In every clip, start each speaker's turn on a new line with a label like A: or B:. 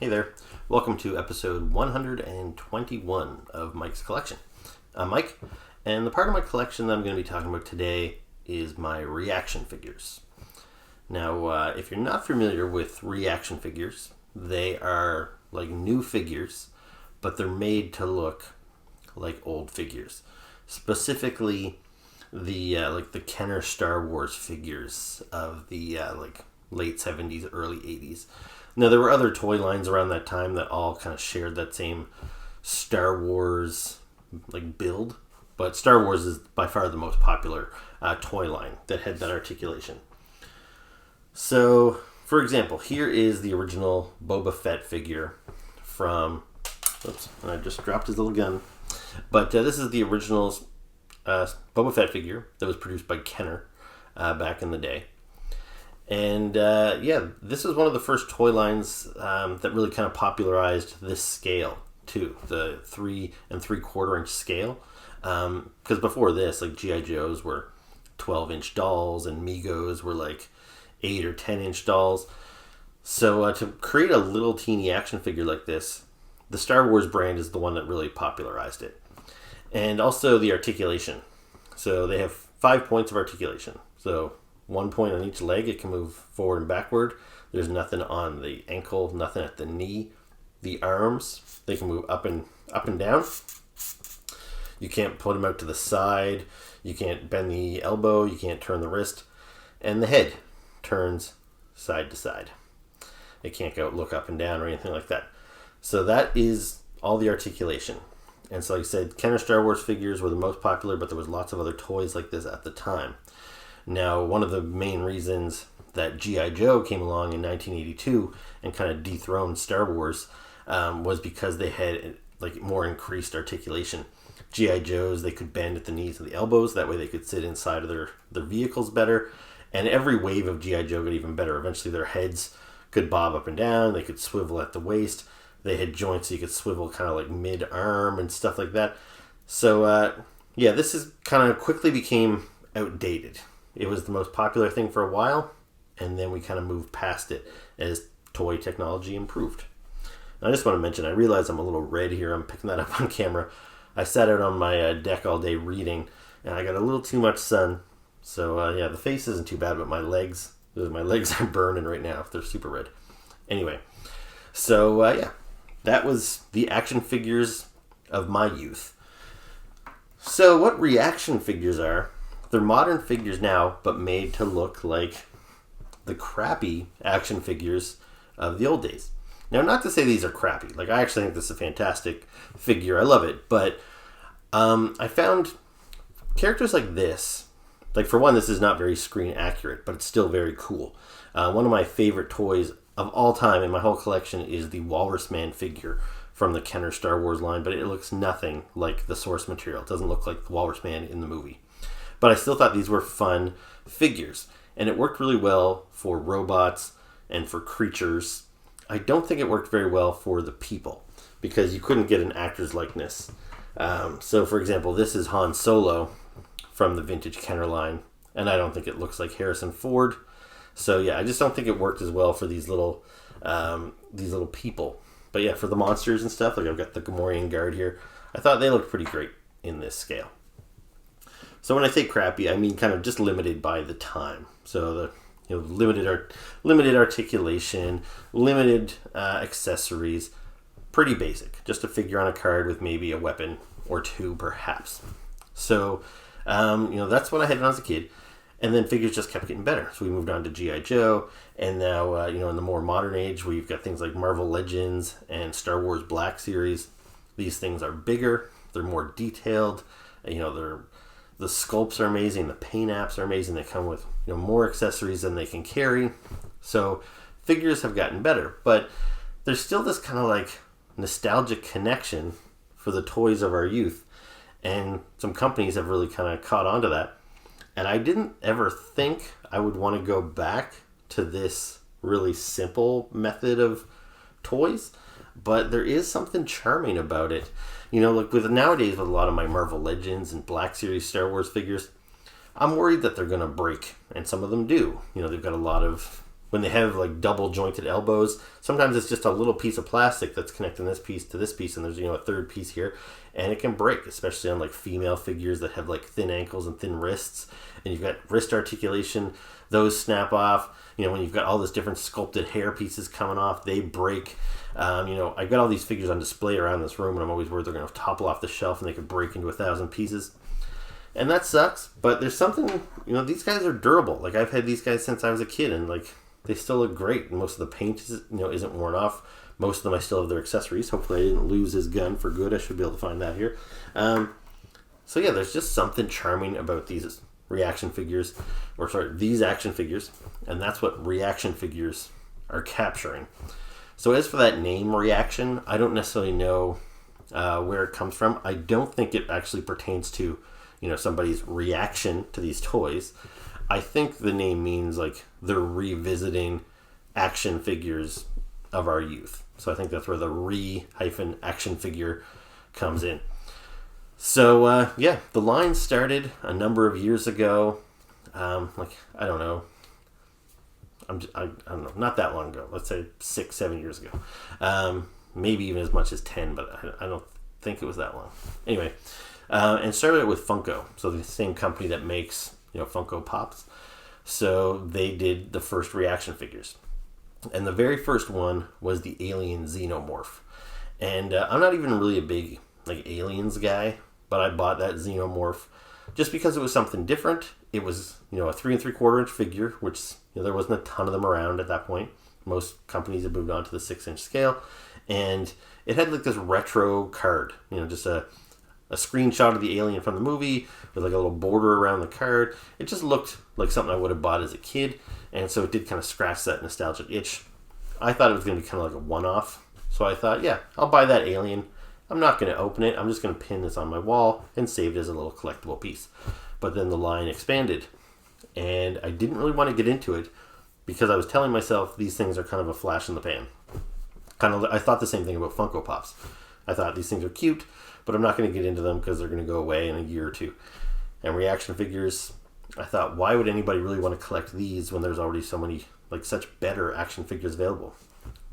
A: Hey there, welcome to episode 121 of Mike's Collection. I'm Mike, and the part of my collection that I'm going to be talking about today is my ReAction figures. Now, if you're not familiar with ReAction figures, they are like new figures, but they're made to look like old figures. Specifically, the Kenner Star Wars figures of the late 70s, early 80s. Now, there were other toy lines around that time that all kind of shared that same Star Wars build, but Star Wars is by far the most popular toy line that had that articulation. So, for example, here is the original Boba Fett figure from... Oops, I just dropped his little gun. But this is the original Boba Fett figure that was produced by Kenner back in the day. And this is one of the first toy lines that really kind of popularized this scale too, the 3 3/4 inch scale. Because before this, G.I. Joes were 12-inch dolls and Megos were 8 or 10-inch dolls. So to create a little teeny action figure like this, the Star Wars brand is the one that really popularized it. And also the articulation. So they have 5 points of articulation. So 1 point on each leg, it can move forward and backward. There's nothing on the ankle, nothing at the knee. The arms, they can move up and down. You can't put them out to the side. You can't bend the elbow. You can't turn the wrist. And the head turns side to side. It can't look up and down or anything like that. So that is all the articulation. And so like I said, Kenner Star Wars figures were the most popular, but there was lots of other toys like this at the time. Now, one of the main reasons that G.I. Joe came along in 1982 and kind of dethroned Star Wars was because they had more increased articulation. G.I. Joes, they could bend at the knees and the elbows. That way they could sit inside of their vehicles better. And every wave of G.I. Joe got even better. Eventually their heads could bob up and down. They could swivel at the waist. They had joints so you could swivel kind of mid-arm and stuff like that. So, this is kind of quickly became outdated. It was the most popular thing for a while, and then we kind of moved past it as toy technology improved. And I just want to mention, I realize I'm a little red here. I'm picking that up on camera. I sat out on my deck all day reading, and I got a little too much sun. So, the face isn't too bad, but my legs are burning right now. They're super red. Anyway, so, that was the action figures of my youth. So, what ReAction figures are... They're modern figures now, but made to look like the crappy action figures of the old days. Now, not to say these are crappy. I actually think this is a fantastic figure. I love it. But I found characters like this. For one, this is not very screen accurate, but it's still very cool. One of my favorite toys of all time in my whole collection is the Walrus Man figure from the Kenner Star Wars line, but it looks nothing like the source material. It doesn't look like the Walrus Man in the movie. But I still thought these were fun figures. And it worked really well for robots and for creatures. I don't think it worked very well for the people because you couldn't get an actor's likeness. So, for example, this is Han Solo from the vintage Kenner line. And I don't think it looks like Harrison Ford. So, I just don't think it worked as well for these little people. But, for the monsters and stuff, I've got the Gamorrean Guard here. I thought they looked pretty great in this scale. So when I say crappy, I mean kind of just limited by the time. So the limited articulation, limited accessories, pretty basic. Just a figure on a card with maybe a weapon or two, perhaps. So that's what I had when I was a kid, and then figures just kept getting better. So we moved on to G.I. Joe, and now in the more modern age, we've got things like Marvel Legends and Star Wars Black Series. These things are bigger, they're more detailed. The sculpts are amazing. The paint apps are amazing. They come with more accessories than they can carry. So figures have gotten better, but there's still this kind of nostalgic connection for the toys of our youth, and some companies have really kind of caught on to that. And I didn't ever think I would want to go back to this really simple method of toys, but there is something charming about it. With nowadays, with a lot of my Marvel Legends and Black Series Star Wars figures, I'm worried that they're going to break, and some of them do. They've got a lot of when they have like double jointed elbows, sometimes it's just a little piece of plastic that's connecting this piece to this piece, and there's a third piece here, and it can break, especially on like female figures that have like thin ankles and thin wrists, and you've got wrist articulation, those snap off. When you've got all this different sculpted hair pieces coming off, they break. I've got all these figures on display around this room, and I'm always worried they're going to topple off the shelf and they could break into 1,000 pieces. And that sucks, but there's something, these guys are durable. Like, I've had these guys since I was a kid, and like, they still look great. And most of the paint is, isn't worn off. Most of them I still have their accessories. Hopefully I didn't lose his gun for good. I should be able to find that here. So yeah, there's just something charming about these ReAction figures, these action figures, and that's what ReAction figures are capturing. So as for that name, ReAction, I don't necessarily know where it comes from. I don't think it actually pertains to, somebody's reaction to these toys. I think the name means like they're revisiting action figures of our youth. So I think that's where the re-action figure comes in. So yeah, the line started a number of years ago. I don't know. I don't know, not that long ago. Let's say 6-7 years ago. Maybe even as much as 10, but I don't think it was that long. Anyway, and started with Funko. So the same company that makes Funko Pops. So they did the first ReAction figures. And the very first one was the Alien Xenomorph. And I'm not even really a big like aliens guy, but I bought that Xenomorph just because it was something different. It was, a 3 3/4 inch figure, which there wasn't a ton of them around at that point. Most companies had moved on to the 6-inch scale, and it had like this retro card, just a screenshot of the alien from the movie with like a little border around the card. It just looked like something I would have bought as a kid, and so it did kind of scratch that nostalgic itch. I thought it was going to be kind of like a one-off, so I thought, yeah, I'll buy that alien. I'm not going to open it. I'm just going to pin this on my wall and save it as a little collectible piece. But then the line expanded, and I didn't really want to get into it because I was telling myself these things are kind of a flash in the pan. I thought the same thing about Funko Pops. I thought these things are cute, but I'm not going to get into them because they're going to go away in a year or two. And ReAction figures, I thought, why would anybody really want to collect these when there's already so many, like, such better action figures available?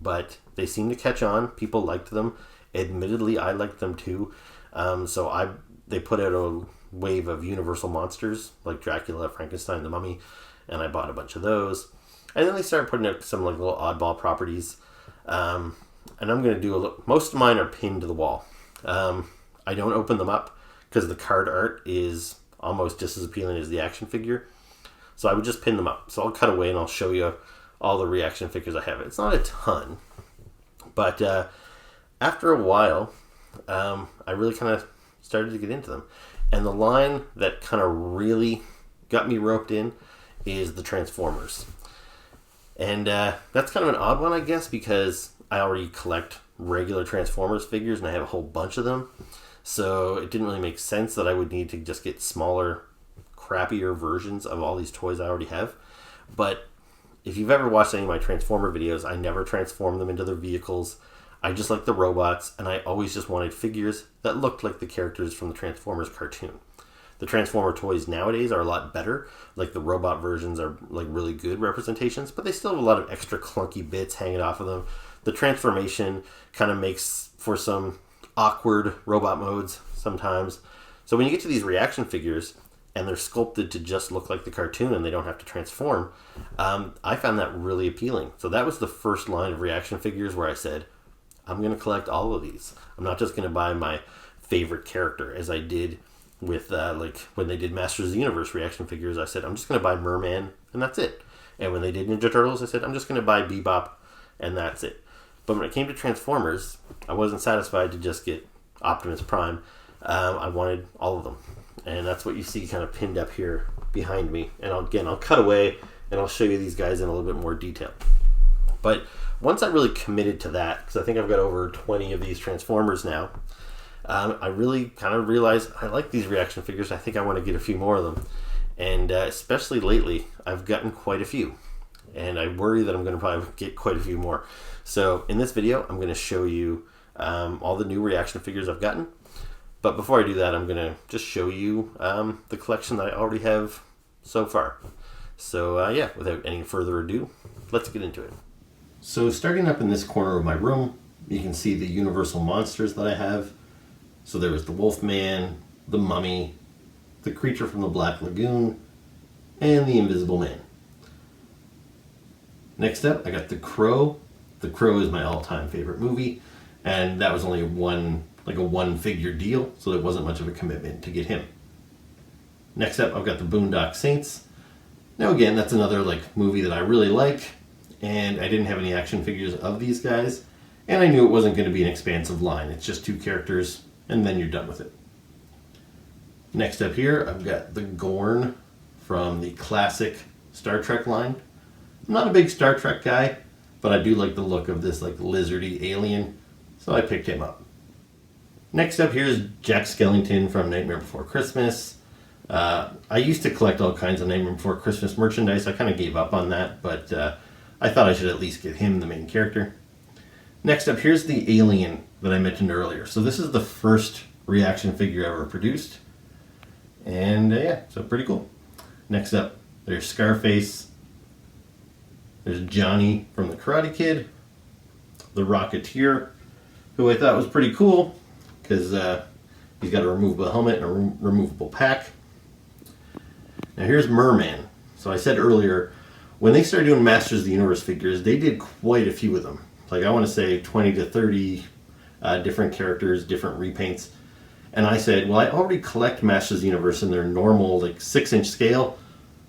A: But they seemed to catch on. People liked them. Admittedly, I liked them too. They put out a wave of Universal monsters like Dracula, Frankenstein, the Mummy, and I bought a bunch of those. And then they started putting out some like little oddball properties. And I'm going to do most of mine are pinned to the wall. I don't open them up because the card art is almost just as appealing as the action figure. So I would just pin them up. So I'll cut away and I'll show you all the ReAction figures I have. It's not a ton, but after a while, I really kind of started to get into them. And the line that kind of really got me roped in is the Transformers. And that's kind of an odd one, I guess, because I already collect regular Transformers figures and I have a whole bunch of them. So it didn't really make sense that I would need to just get smaller, crappier versions of all these toys I already have. But if you've ever watched any of my Transformer videos, I never transform them into their vehicles. I just like the robots, and I always just wanted figures that looked like the characters from the Transformers cartoon. The Transformer toys nowadays are a lot better. Like the robot versions are like really good representations, but they still have a lot of extra clunky bits hanging off of them. The transformation kind of makes for some awkward robot modes sometimes. So when you get to these ReAction figures and they're sculpted to just look like the cartoon and they don't have to transform, I found that really appealing. So that was the first line of ReAction figures where I said, I'm going to collect all of these. I'm not just going to buy my favorite character, as I did with like when they did Masters of the Universe ReAction figures. I said, I'm just going to buy Merman, and that's it. And when they did Ninja Turtles, I said, I'm just going to buy Bebop, and that's it. But when it came to Transformers, I wasn't satisfied to just get Optimus Prime. I wanted all of them. And that's what you see kind of pinned up here behind me. And I'll cut away, and I'll show you these guys in a little bit more detail. But once I really committed to that, because I think I've got over 20 of these Transformers now, I really kind of realized I like these ReAction figures. I think I want to get a few more of them. And especially lately, I've gotten quite a few. And I worry that I'm going to probably get quite a few more. So in this video, I'm going to show you all the new ReAction figures I've gotten. But before I do that, I'm going to just show you the collection that I already have so far. So yeah, without any further ado, let's get into it. So starting up in this corner of my room, you can see the Universal monsters that I have. So there was the Wolfman, the Mummy, the Creature from the Black Lagoon, and the Invisible Man. Next up, I got the Crow. The Crow is my all-time favorite movie, and that was only a one-figure deal, so it wasn't much of a commitment to get him. Next up, I've got the Boondock Saints. Now again, that's another movie that I really like, and I didn't have any action figures of these guys, and I knew it wasn't going to be an expansive line. It's just 2 characters, and then you're done with it. Next up here, I've got the Gorn from the classic Star Trek line. I'm not a big Star Trek guy, but I do like the look of this lizardy alien, so I picked him up. Next up here is Jack Skellington from Nightmare Before Christmas. I used to collect all kinds of Nightmare Before Christmas merchandise. I kind of gave up on that, but I thought I should at least get him, the main character. Next up, here's the alien that I mentioned earlier. So this is the first ReAction figure ever produced. And yeah, so pretty cool. Next up, there's Scarface. There's Johnny from the Karate Kid. The Rocketeer, who I thought was pretty cool because he's got a removable helmet and a removable pack. Now here's Merman. So I said earlier, when they started doing Masters of the Universe figures, they did quite a few of them. I want to say 20 to 30 different characters, different repaints. And I said, well, I already collect Masters of the Universe in their normal 6-inch scale,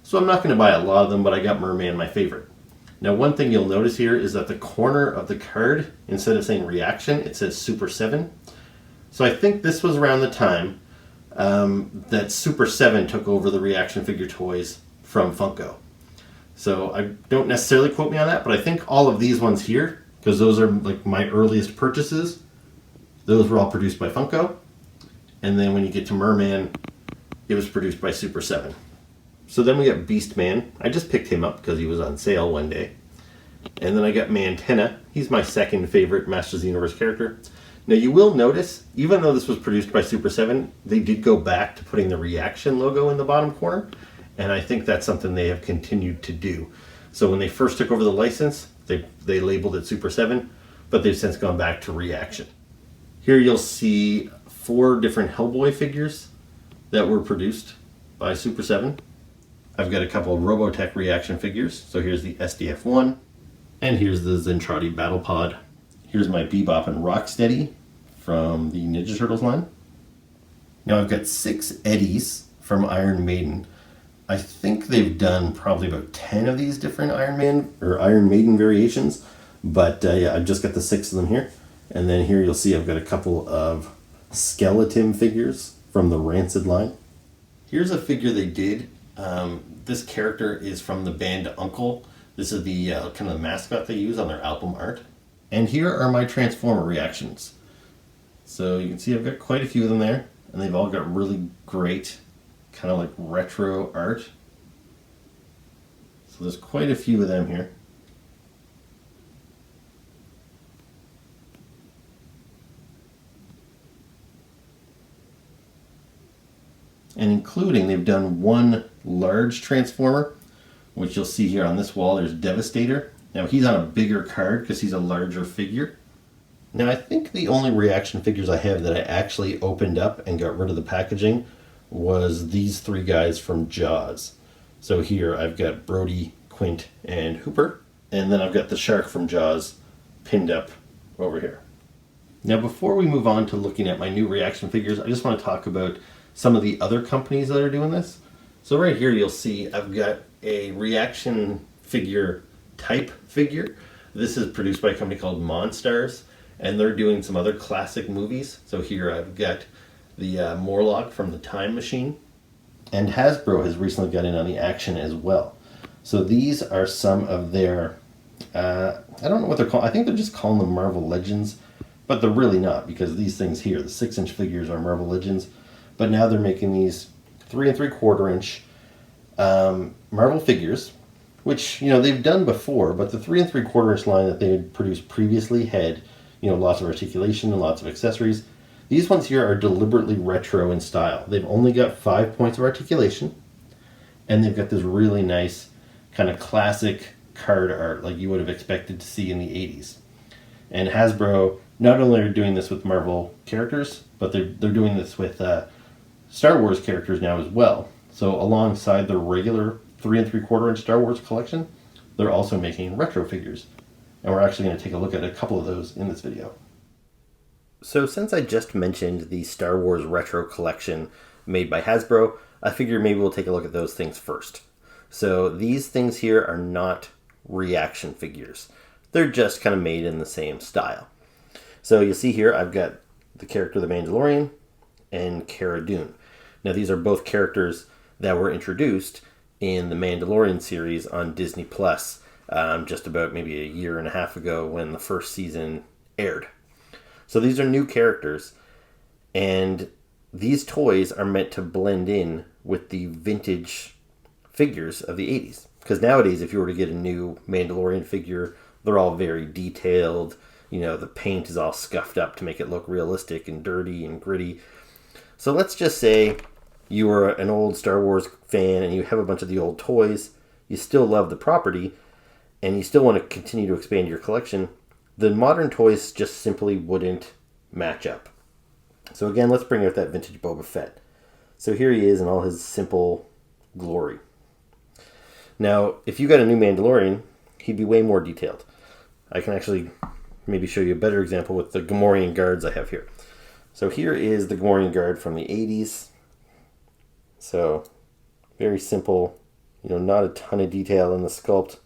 A: so I'm not going to buy a lot of them, but I got Merman my favorite. Now one thing you'll notice here is that the corner of the card, instead of saying ReAction, it says Super7. So I think this was around the time that Super7 took over the ReAction figure toys from Funko. So I don't necessarily quote me on that, but I think all of these ones here, because those are my earliest purchases, those were all produced by Funko. And then when you get to Merman, it was produced by Super7. So then we got Beastman. I just picked him up because he was on sale one day. And then I got Mantenna. He's my second favorite Masters of the Universe character. Now you will notice, even though this was produced by Super7, they did go back to putting the ReAction logo in the bottom corner. And I think that's something they have continued to do. So when they first took over the license, they labeled it Super7, but they've since gone back to ReAction. Here you'll see 4 different Hellboy figures that were produced by Super7. I've got a couple of Robotech ReAction figures. So here's the SDF-1, and here's the Zentradi Battle Pod. Here's my Bebop and Rocksteady from the Ninja Turtles line. Now I've got 6 Eddies from Iron Maiden. I think they've done probably about 10 of these different Iron Maiden variations, but yeah, I've just got the 6 of them here. And then here you'll see I've got a couple of Skeleton figures from the Rancid line. Here's a figure they did. This character is from the band Uncle. This is the kind of the mascot they use on their album art. And here are my Transformer reactions. So you can see I've got quite a few of them there, and they've all got really great kind of retro art. So there's quite a few of them here. And including, they've done one large Transformer, which you'll see here on this wall. There's Devastator. Now he's on a bigger card because he's a larger figure. Now I think the only ReAction figures I have that I actually opened up and got rid of the packaging was these 3 guys from Jaws. So here I've got Brody, Quint, and Hooper. And then I've got the shark from Jaws pinned up over here. Now before we move on to looking at my new ReAction figures, I just want to talk about some of the other companies that are doing this. So right here you'll see I've got a ReAction figure type figure. This is produced by a company called Monstars, and they're doing some other classic movies. So here I've got the Morlock from the Time Machine, and Hasbro has recently got in on the action as well. So these are some of their, I don't know what they're called. I think they're just calling them Marvel Legends, but they're really not, because these things here, the 6-inch figures, are Marvel Legends. But now they're making these 3 3/4-inch Marvel figures, which they've done before, but the 3 3/4-inch line that they had produced previously had lots of articulation and lots of accessories. These ones here are deliberately retro in style. They've only got 5 points of articulation, and they've got this really nice kind of classic card art like you would have expected to see in the 80s. And Hasbro not only are doing this with Marvel characters, but they're doing this with Star Wars characters now as well. So alongside the regular 3 3/4 inch Star Wars collection, they're also making retro figures. And we're actually going to take a look at a couple of those in this video. So since I just mentioned the Star Wars retro collection made by Hasbro, I figured maybe we'll take a look at those things first. So these things here are not ReAction figures. They're just kind of made in the same style. So you see here I've got the character the Mandalorian and Cara Dune. Now these are both characters that were introduced in the Mandalorian series on Disney Plus just about maybe a year and a half ago when the first season aired. So these are new characters, and these toys are meant to blend in with the vintage figures of the 80s. Because nowadays, if you were to get a new Mandalorian figure, they're all very detailed. You know, the paint is all scuffed up to make it look realistic and dirty and gritty. So let's just say you were an old Star Wars fan and you have a bunch of the old toys. You still love the property, and you still want to continue to expand your collection. The modern toys just simply wouldn't match up. So again, let's bring out that vintage Boba Fett. So here he is in all his simple glory. Now, if you got a new Mandalorian, he'd be way more detailed. I can actually maybe show you a better example with the Gamorrean guards I have here. So here is the Gamorrean guard from the 80s. So very simple, not a ton of detail in the sculpt.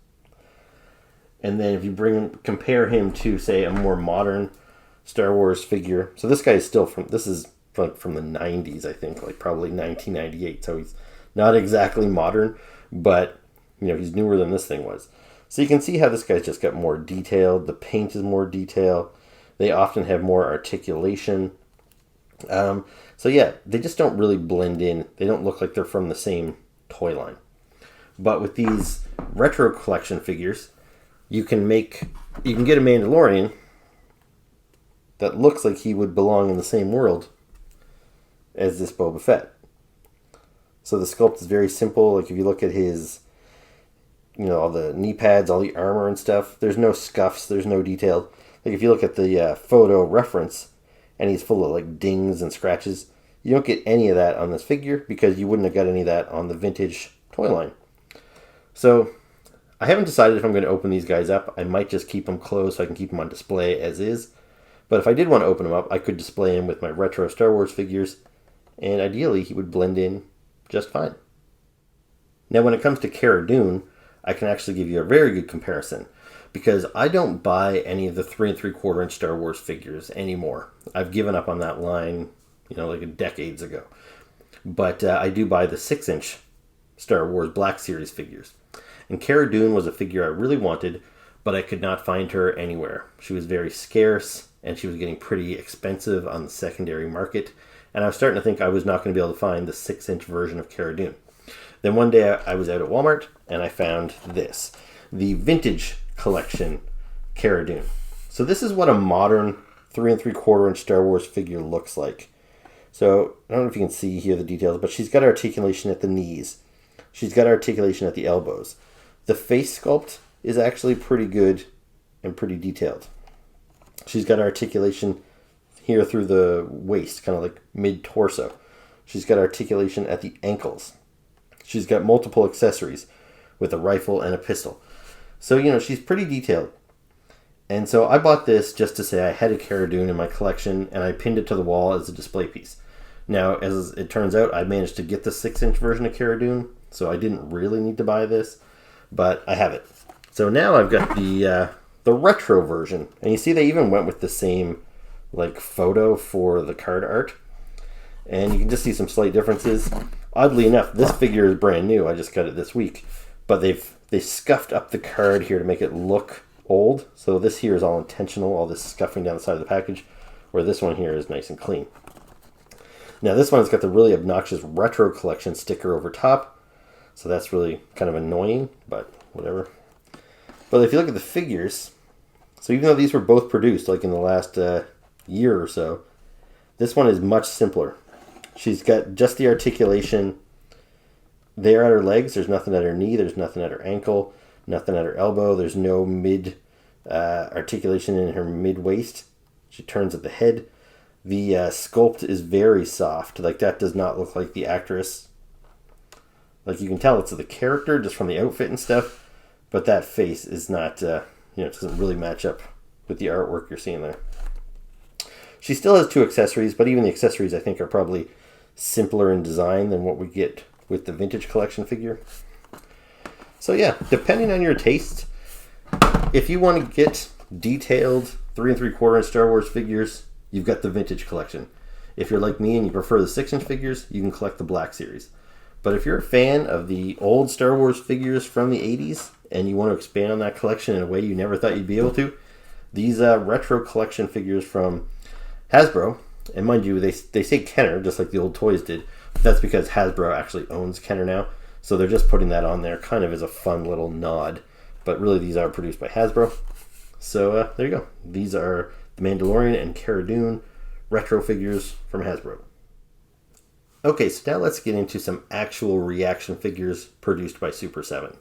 A: And then if you compare him to, say, a more modern Star Wars figure. So this guy is still from the 90s, I think, like probably 1998. So he's not exactly modern, but he's newer than this thing was. So you can see how this guy's just got more detailed. The paint is more detailed. They often have more articulation. So yeah, they just don't really blend in. They don't look like they're from the same toy line. But with these retro collection figures, you can get a Mandalorian that looks like he would belong in the same world as this Boba Fett. So the sculpt is very simple. Like if you look at his, all the knee pads, all the armor and stuff, there's no scuffs, there's no detail. Like if you look at the photo reference, and he's full of like dings and scratches, you don't get any of that on this figure because you wouldn't have got any of that on the vintage toy line. So I haven't decided if I'm going to open these guys up. I might just keep them closed so I can keep them on display as is. But if I did want to open them up, I could display him with my retro Star Wars figures, and ideally he would blend in just fine. Now when it comes to Cara Dune, I can actually give you a very good comparison because I don't buy any of the 3 3/4 inch Star Wars figures anymore. I've given up on that line, like decades ago. But I do buy the 6-inch Star Wars Black Series figures. And Cara Dune was a figure I really wanted, but I could not find her anywhere. She was very scarce, and she was getting pretty expensive on the secondary market. And I was starting to think I was not going to be able to find the 6-inch version of Cara Dune. Then one day I was out at Walmart, and I found this. The Vintage Collection Cara Dune. So this is what a modern 3 3/4 inch Star Wars figure looks like. So I don't know if you can see here the details, but she's got articulation at the knees. She's got articulation at the elbows. The face sculpt is actually pretty good and pretty detailed. She's got articulation here through the waist, kind of like mid-torso. She's got articulation at the ankles. She's got multiple accessories with a rifle and a pistol. So, she's pretty detailed. And so I bought this just to say I had a Cara Dune in my collection, and I pinned it to the wall as a display piece. Now, as it turns out, I managed to get the 6-inch version of Cara Dune, so I didn't really need to buy this, but I have it. So now I've got the retro version, and you see they even went with the same photo for the card art, and you can just see some slight differences. Oddly enough, this figure is brand new. I just got it this week, but they scuffed up the card here to make it look old. So this here is all intentional, all this scuffing down the side of the package, where this one here is nice and clean. Now this one's got the really obnoxious retro collection sticker over top, so that's really kind of annoying, but whatever. But if you look at the figures, so even though these were both produced in the last year or so, this one is much simpler. She's got just the articulation there at her legs. There's nothing at her knee. There's nothing at her ankle. Nothing at her elbow. There's no mid articulation in her mid-waist. She turns at the head. The sculpt is very soft. Like, that does not look like the actress. Like, you can tell it's the character just from the outfit and stuff, but that face is not, it doesn't really match up with the artwork you're seeing there. She still has 2 accessories, but even the accessories I think are probably simpler in design than what we get with the vintage collection figure. So yeah, depending on your taste, if you want to get detailed 3 3/4 inch Star Wars figures, you've got the vintage collection. If you're like me and you prefer the 6-inch figures, you can collect the Black Series. But if you're a fan of the old Star Wars figures from the 80s and you want to expand on that collection in a way you never thought you'd be able to, these retro collection figures from Hasbro, and mind you, they say Kenner, just like the old toys did. That's because Hasbro actually owns Kenner now, so they're just putting that on there kind of as a fun little nod. But really, these are produced by Hasbro. So there you go. These are the Mandalorian and Cara Dune retro figures from Hasbro. Okay, so now let's get into some actual ReAction figures produced by Super7.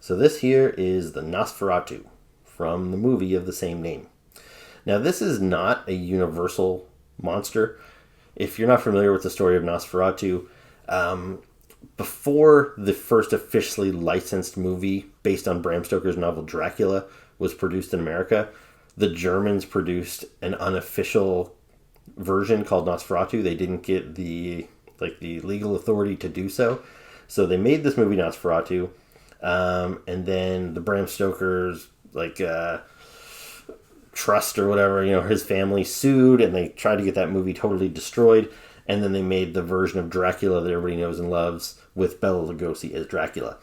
A: So this here is the Nosferatu from the movie of the same name. Now, this is not a universal monster. If you're not familiar with the story of Nosferatu, before the first officially licensed movie based on Bram Stoker's novel Dracula was produced in America, the Germans produced an unofficial version called Nosferatu. They didn't get the legal authority to do so. So they made this movie Nosferatu, and then the Bram Stoker's trust or whatever, his family sued, and they tried to get that movie totally destroyed. And then they made the version of Dracula that everybody knows and loves with Bela Lugosi as Dracula.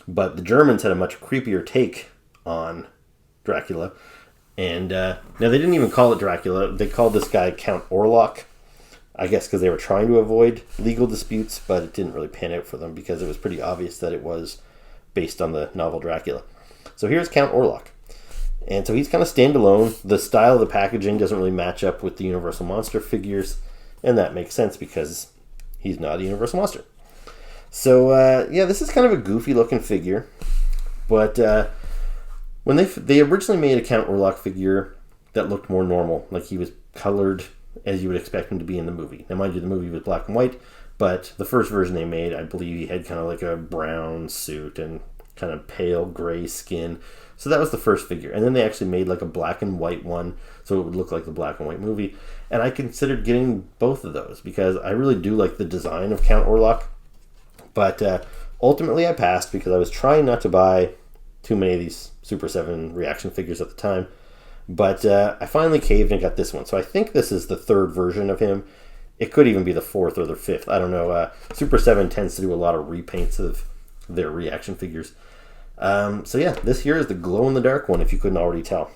A: But the Germans had a much creepier take on Dracula. And now they didn't even call it Dracula. They called this guy Count Orlok. I guess because they were trying to avoid legal disputes, but it didn't really pan out for them because it was pretty obvious that it was based on the novel Dracula. So here's Count Orlok. And so he's kind of standalone. The style of the packaging doesn't really match up with the Universal Monster figures, and that makes sense because he's not a Universal Monster. So, this is kind of a goofy-looking figure. But when they originally made a Count Orlok figure that looked more normal, like he was colored as you would expect him to be in the movie. Now, mind you, the movie was black and white, but the first version they made, I believe he had kind of like a brown suit and kind of pale gray skin. So that was the first figure. And then they actually made like a black and white one, so it would look like the black and white movie. And I considered getting both of those because I really do like the design of Count Orlok. But ultimately I passed because I was trying not to buy too many of these Super 7 ReAction figures at the time. But I finally caved and got this one. So I think this is the third version of him. It could even be the fourth or the fifth. I don't know. Super 7 tends to do a lot of repaints of their ReAction figures. This here is the glow-in-the-dark one, if you couldn't already tell.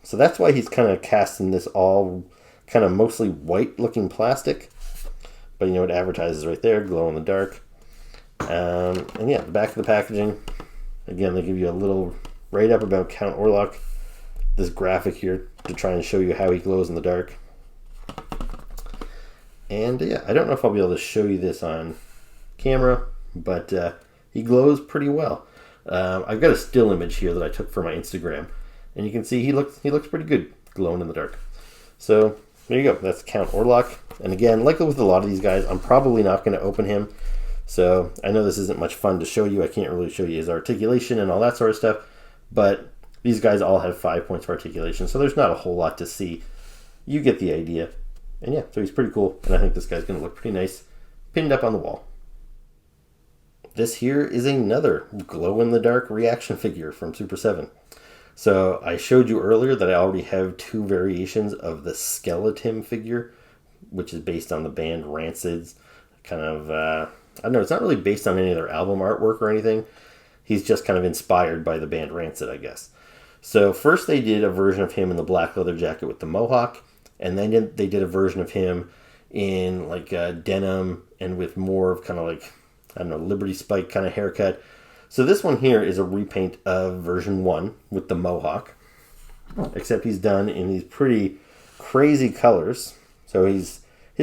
A: So that's why he's kind of cast in this all kind of mostly white-looking plastic. But it advertises right there, glow-in-the-dark. The back of the packaging, again, they give you a little write-up about Count Orlok. This graphic here to try and show you how he glows in the dark. And I don't know if I'll be able to show you this on camera, but he glows pretty well. I've got a still image here that I took for my Instagram, and you can see he looks pretty good glowing in the dark. So there you go. That's Count Orlok. And again, like with a lot of these guys, I'm probably not going to open him. So I know this isn't much fun to show you. I can't really show you his articulation and all that sort of stuff, but these guys all have 5 points of articulation, so there's not a whole lot to see. You get the idea. And so he's pretty cool, and I think this guy's going to look pretty nice pinned up on the wall. This here is another glow-in-the-dark ReAction figure from Super 7. So I showed you earlier that I already have 2 variations of the Skeleton figure, which is based on the band Rancid's kind of, I don't know, it's not really based on any of their album artwork or anything. He's just kind of inspired by the band Rancid, I guess. So first they did a version of him in the black leather jacket with the mohawk, and then they did a version of him in like denim and with more of kind of like, I don't know, Liberty Spike kind of haircut. So this one here is a repaint of version 1 with the mohawk, except he's done in these pretty crazy colors. So his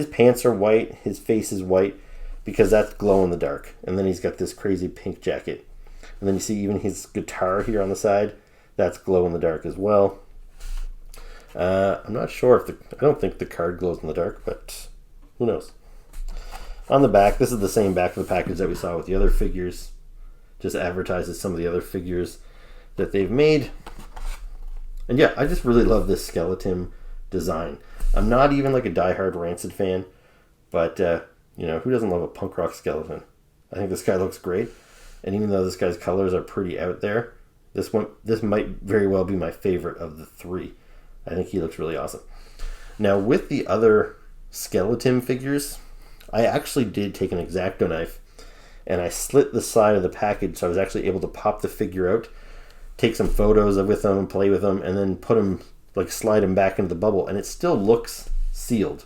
A: pants are white, his face is white, because that's glow in the dark. And then he's got this crazy pink jacket. And then you see even his guitar here on the side, that's glow in the dark as well. I'm not sure if I don't think the card glows in the dark, but who knows. On the back, this is the same back of the package that we saw with the other figures. Just advertises some of the other figures that they've made. And yeah, I just really love this skeleton design. I'm not even like a diehard Rancid fan, but you know, who doesn't love a punk rock skeleton? I think this guy looks great. And even though this guy's colors are pretty out there, this might very well be my favorite of the three. I think he looks really awesome. Now, with the other skeleton figures, I actually did take an X-Acto knife and I slit the side of the package so I was actually able to pop the figure out, take some photos with them, play with them, and then put them, like slide them back into the bubble, and it still looks sealed.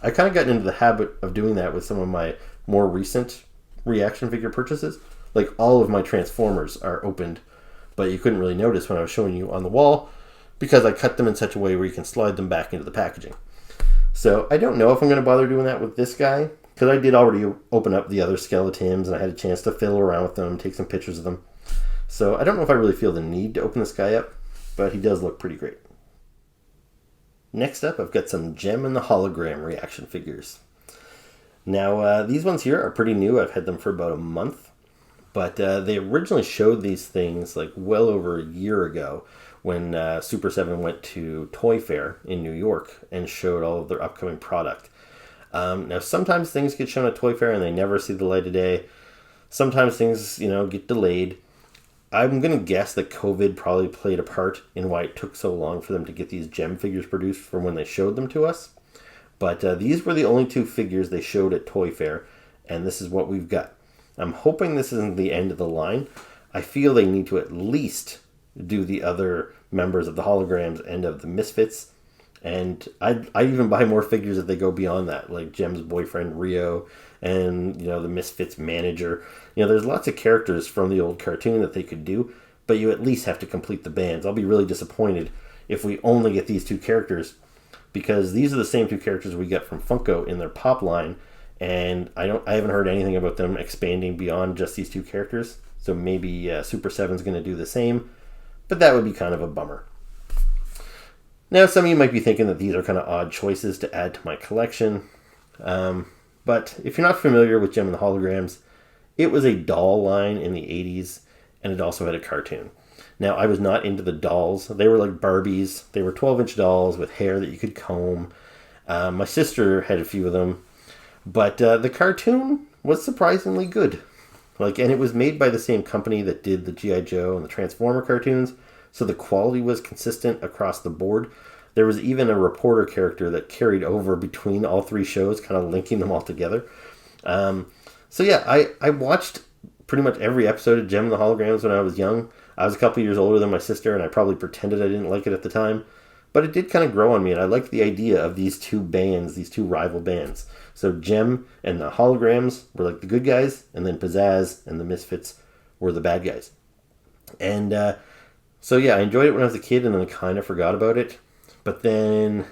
A: I kind of got into the habit of doing that with some of my more recent ReAction figure purchases. Like all of my Transformers are opened, but you couldn't really notice when I was showing you on the wall because I cut them in such a way where you can slide them back into the packaging. So I don't know if I'm going to bother doing that with this guy, because I did already open up the other skeletons and I had a chance to fiddle around with them, take some pictures of them. So I don't know if I really feel the need to open this guy up, but he does look pretty great. Next up, I've got some Gem and the Hologram ReAction figures. Now, these ones here are pretty new. I've had them for about a month, but they originally showed these things like well over a year ago when Super7 went to Toy Fair in New York and showed all of their upcoming product. Now, sometimes things get shown at Toy Fair and they never see the light of day. Sometimes things, get delayed. I'm going to guess that COVID probably played a part in why it took so long for them to get these Gem figures produced from when they showed them to us. But these were the only two figures they showed at Toy Fair, and this is what we've got. I'm hoping this isn't the end of the line. I feel they need to at least do the other members of the Holograms and of the Misfits. And I'd even buy more figures if they go beyond that, like Gem's boyfriend Rio and, the Misfits manager. There's lots of characters from the old cartoon that they could do, but you at least have to complete the bands. I'll be really disappointed if we only get these two characters, because these are the same two characters we get from Funko in their pop line, and I haven't heard anything about them expanding beyond just these two characters. So maybe Super7's going to do the same, but that would be kind of a bummer. Now, some of you might be thinking that these are kind of odd choices to add to my collection, but if you're not familiar with Gem and the Holograms, it was a doll line in the 80s, and it also had a cartoon. Now, I was not into the dolls. They were like Barbies. They were 12-inch dolls with hair that you could comb. My sister had a few of them, but the cartoon was surprisingly good. And it was made by the same company that did the G.I. Joe and the Transformer cartoons, so the quality was consistent across the board. There was even a reporter character that carried over between all three shows, kind of linking them all together. So yeah, I watched pretty much every episode of Gem and the Holograms when I was young. I was a couple years older than my sister, and I probably pretended I didn't like it at the time. But it did kind of grow on me, and I liked the idea of these two bands, these two rival bands. So Gem and the Holograms were like the good guys, and then Pizzazz and the Misfits were the bad guys. And so yeah, I enjoyed it when I was a kid, and then I kind of forgot about it. But then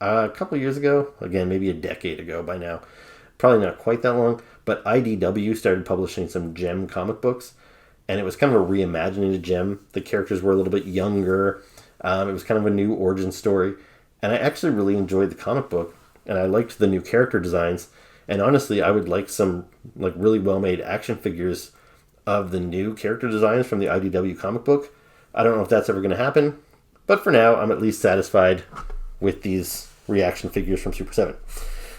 A: a couple years ago, again, maybe a decade ago by now, probably not quite that long, but IDW started publishing some Gem comic books, and it was kind of a reimagining of Gem. The characters were a little bit younger. It was kind of a new origin story, and I actually really enjoyed the comic book, and I liked the new character designs, and honestly, I would like some really well-made action figures of the new character designs from the IDW comic book. I don't know if that's ever going to happen, but for now, I'm at least satisfied with these ReAction figures from Super7.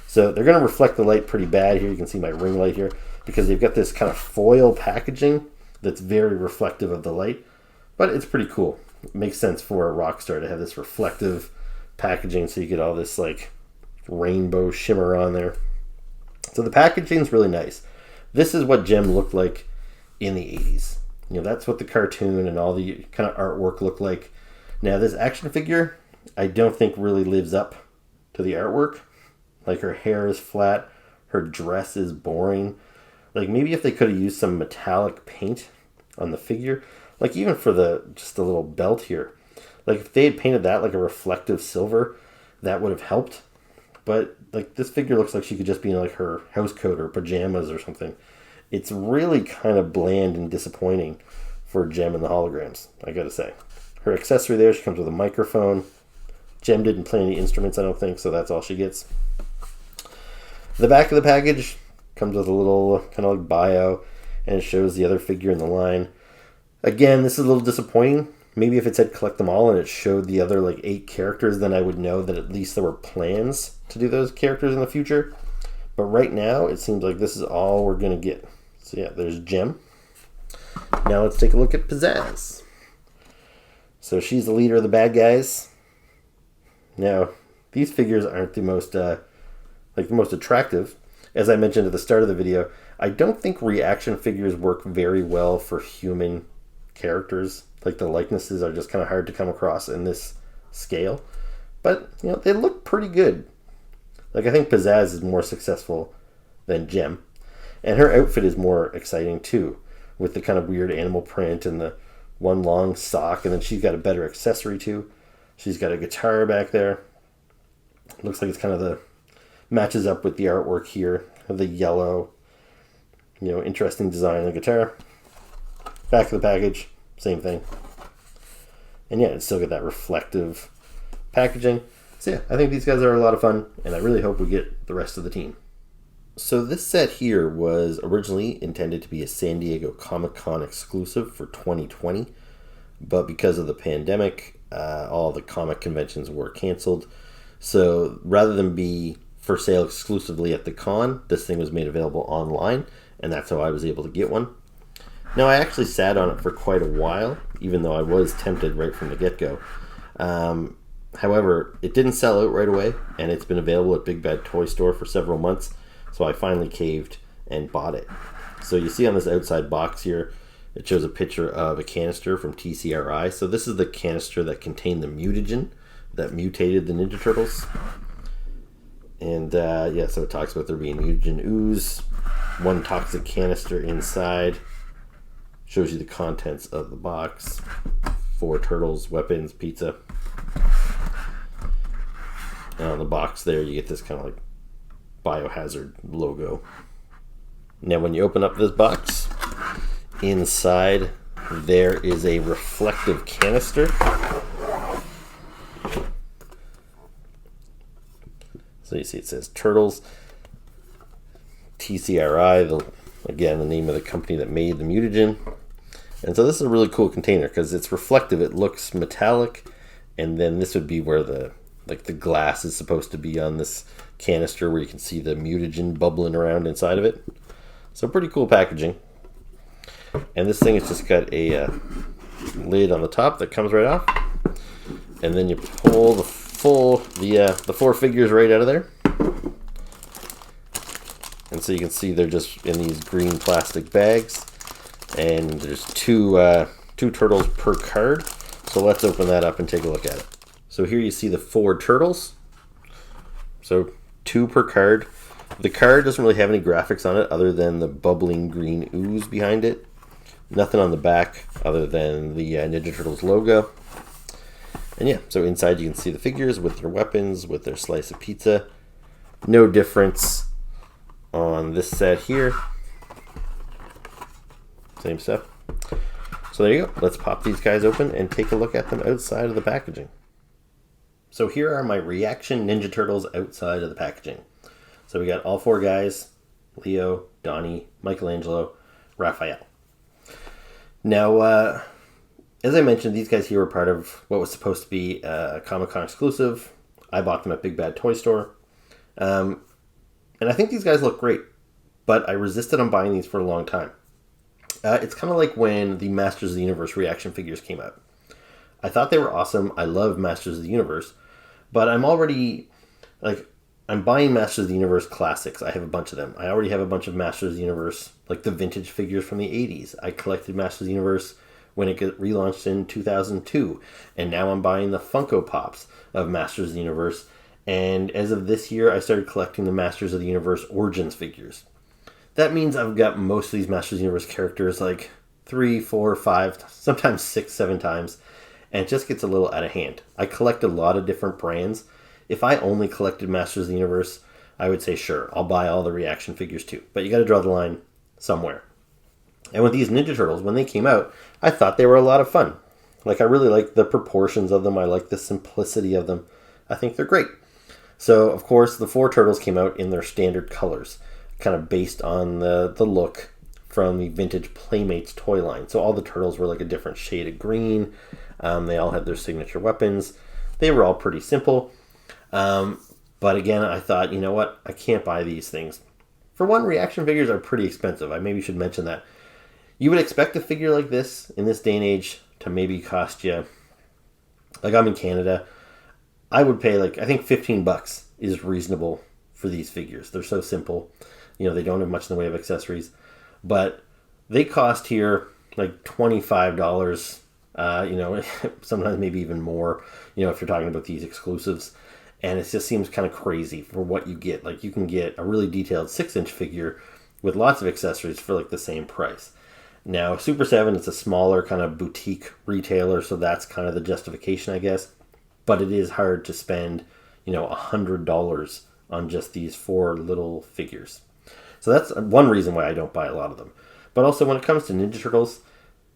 A: So they're going to reflect the light pretty bad here. You can see my ring light here, because they've got this kind of foil packaging that's very reflective of the light, but it's pretty cool. It makes sense for a rock star to have this reflective packaging, so you get all this rainbow shimmer on there. So the packaging's really nice. This is what Gem looked like in the 80s. That's what the cartoon and all the kind of artwork looked like. Now, this action figure, I don't think really lives up to the artwork. Her hair is flat, her dress is boring. Maybe if they could have used some metallic paint on the figure, even for just the little belt here. If they had painted that like a reflective silver, that would have helped. but like this figure looks like she could just be in like her house coat or pajamas or something. It's really kind of bland and disappointing for Gem and the Holograms, I gotta say. Her accessory there, she comes with a microphone. Gem didn't play any instruments, I don't think, so that's all she gets. The back of the package comes with a little kind of like bio, and it shows the other figure in the line. Again, this is a little disappointing. Maybe if it said collect them all and it showed the other like 8 characters, then I would know that at least there were plans to do those characters in the future. But right now, it seems like this is all we're going to get. So yeah, there's Gem. Now let's take a look at Pizzazz. So she's the leader of the bad guys. Now, these figures aren't the most attractive. As I mentioned at the start of the video, I don't think ReAction figures work very well for human characters. Like the likenesses are just kind of hard to come across in this scale. But, you know, they look pretty good. Like I think Pizzazz is more successful than Gem. And her outfit is more exciting too, with the kind of weird animal print and the one long sock, and then she's got a better accessory too. She's got a guitar back there. Looks like it's kind of the matches up with the artwork here of the yellow, you know, interesting design on the guitar. Back of the package, same thing. And yeah, it's still got that reflective packaging. So yeah, I think these guys are a lot of fun, and I really hope we get the rest of the team. So this set here was originally intended to be a San Diego Comic-Con exclusive for 2020, but because of the pandemic, all the comic conventions were canceled. So rather than be for sale exclusively at the con, this thing was made available online, and that's how I was able to get one. Now, I actually sat on it for quite a while, even though I was tempted right from the get-go. However, it didn't sell out right away, and it's been available at Big Bad Toy Store for several months, so I finally caved and bought it. So you see on this outside box here, it shows a picture of a canister from TCRI. So this is the canister that contained the mutagen that mutated the Ninja Turtles. And yeah, so it talks about there being mutagen ooze, one toxic canister inside. Shows you the contents of the box. 4 turtles, weapons, pizza. And on the box there, you get this kind of like biohazard logo. Now, when you open up this box, inside there is a reflective canister. So you see it says Turtles, TCRI, again, the name of the company that made the mutagen. And so this is a really cool container because it's reflective. It looks metallic, and then this would be where the glass is supposed to be on this canister, where you can see the mutagen bubbling around inside of it. So pretty cool packaging. And this thing has just got a lid on the top that comes right off, and then you pull the 4 figures right out of there. And so you can see they're just in these green plastic bags, and there's two turtles per card. So let's open that up and take a look at it. So here you see the 4 turtles. So 2 per card. The card doesn't really have any graphics on it other than the bubbling green ooze behind it. Nothing on the back other than the Ninja Turtles logo. And yeah, so inside you can see the figures with their weapons, with their slice of pizza. No difference on this set here. Same stuff. So there you go. Let's pop these guys open and take a look at them outside of the packaging. So here are my ReAction Ninja Turtles outside of the packaging. So we got all 4 guys: Leo, Donnie, Michelangelo, Raphael. Now, as I mentioned, these guys here were part of what was supposed to be a Comic-Con exclusive. I bought them at Big Bad Toy Store. And I think these guys look great, but I resisted on buying these for a long time. It's kind of like when the Masters of the Universe ReAction figures came out. I thought they were awesome. I love Masters of the Universe, but I'm buying Masters of the Universe classics. I have a bunch of them. I already have a bunch of Masters of the Universe, like the vintage figures from the 80s. I collected Masters of the Universe when it got relaunched in 2002, and now I'm buying the Funko Pops of Masters of the Universe. And as of this year, I started collecting the Masters of the Universe Origins figures. That means I've got most of these Masters of the Universe characters like 3, 4, 5, sometimes 6, 7 times, and it just gets a little out of hand. I collect a lot of different brands, If I only collected Masters of the Universe, I would say, sure, I'll buy all the ReAction figures too. But you got to draw the line somewhere. And with these Ninja Turtles, when they came out, I thought they were a lot of fun. Like, I really like the proportions of them. I like the simplicity of them. I think they're great. So, of course, the 4 Turtles came out in their standard colors, kind of based on the look from the vintage Playmates toy line. So all the Turtles were like a different shade of green. They all had their signature weapons. They were all pretty simple. But again, I thought, you know what? I can't buy these things. For one, ReAction figures are pretty expensive. I maybe should mention that. You would expect a figure like this in this day and age to maybe cost you, like I'm in Canada, I would pay I think $15 is reasonable for these figures. They're so simple. They don't have much in the way of accessories. But they cost here like $25, sometimes maybe even more, if you're talking about these exclusives. And it just seems kind of crazy for what you get. Like, you can get a really detailed 6-inch figure with lots of accessories for like the same price. Now, Super7 is a smaller kind of boutique retailer, so that's kind of the justification, I guess. But it is hard to spend, $100 on just these 4 little figures. So that's one reason why I don't buy a lot of them. But also, when it comes to Ninja Turtles,